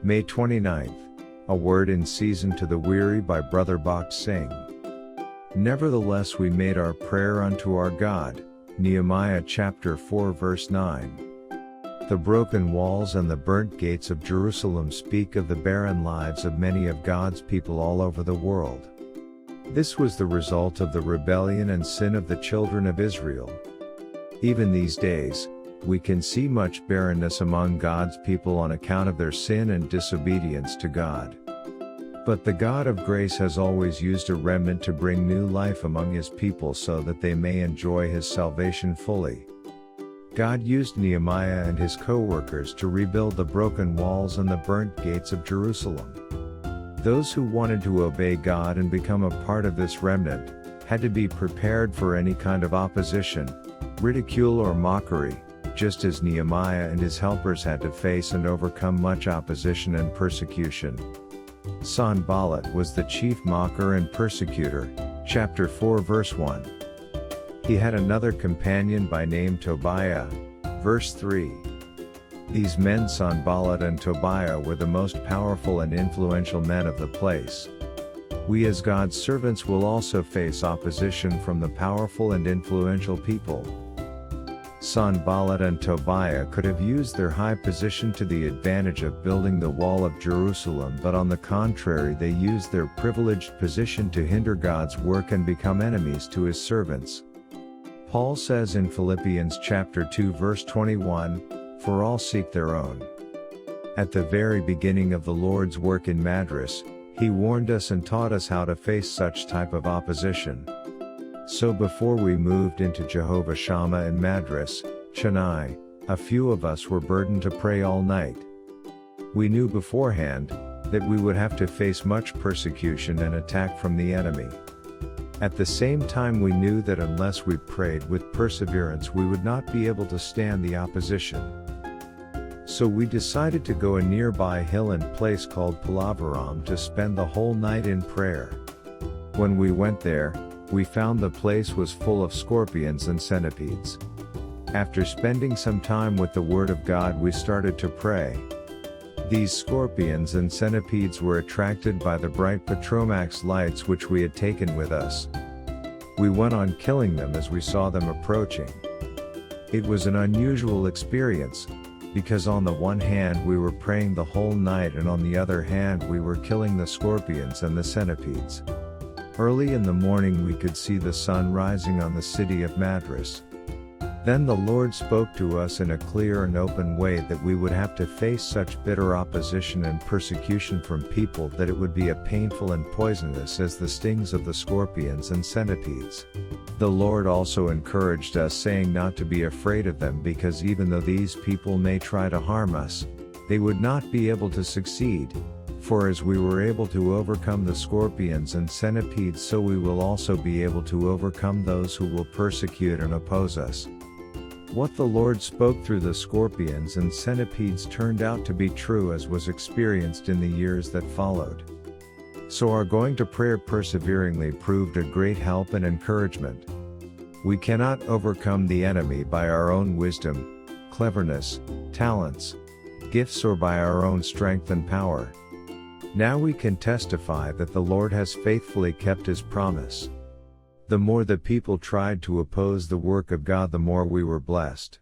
May 29th, A Word in Season to the Weary by Brother Bakht Singh. Nevertheless we made our prayer unto our God. Nehemiah chapter 4 verse 9. The broken walls and the burnt gates of Jerusalem speak of the barren lives of many of God's people all over the world. This was the result of the rebellion and sin of the children of Israel. Even these days, we can see much barrenness among God's people on account of their sin and disobedience to God. But the God of grace has always used a remnant to bring new life among His people so that they may enjoy His salvation fully. God used Nehemiah and his co-workers to rebuild the broken walls and the burnt gates of Jerusalem. Those who wanted to obey God and become a part of this remnant had to be prepared for any kind of opposition, ridicule or mockery, just as Nehemiah and his helpers had to face and overcome much opposition and persecution. Sanballat was the chief mocker and persecutor, chapter 4 verse 1. He had another companion by name Tobiah, verse 3. These men Sanballat and Tobiah were the most powerful and influential men of the place. We as God's servants will also face opposition from the powerful and influential people. Sanballat and Tobiah could have used their high position to the advantage of building the wall of Jerusalem, but on the contrary they used their privileged position to hinder God's work and become enemies to His servants. Paul says in Philippians chapter 2 verse 21, "For all seek their own." At the very beginning of the Lord's work in Madras, He warned us and taught us how to face such type of opposition. So before we moved into Jehovah Shammah in Madras, Chennai, a few of us were burdened to pray all night. We knew beforehand that we would have to face much persecution and attack from the enemy. At the same time we knew that unless we prayed with perseverance we would not be able to stand the opposition. So we decided to go a nearby hill and place called Palavaram to spend the whole night in prayer. When we went there, we found the place was full of scorpions and centipedes. After spending some time with the Word of God we started to pray. These scorpions and centipedes were attracted by the bright Petromax lights which we had taken with us. We went on killing them as we saw them approaching. It was an unusual experience, because on the one hand we were praying the whole night and on the other hand we were killing the scorpions and the centipedes. Early in the morning we could see the sun rising on the city of Madras. Then the Lord spoke to us in a clear and open way that we would have to face such bitter opposition and persecution from people that it would be as painful and poisonous as the stings of the scorpions and centipedes. The Lord also encouraged us, saying not to be afraid of them, because even though these people may try to harm us, they would not be able to succeed. For as we were able to overcome the scorpions and centipedes, so we will also be able to overcome those who will persecute and oppose us. What the Lord spoke through the scorpions and centipedes turned out to be true, as was experienced in the years that followed. So our going to prayer perseveringly proved a great help and encouragement. We cannot overcome the enemy by our own wisdom, cleverness, talents, gifts, or by our own strength and power. Now we can testify that the Lord has faithfully kept His promise. The more the people tried to oppose the work of God, the more we were blessed.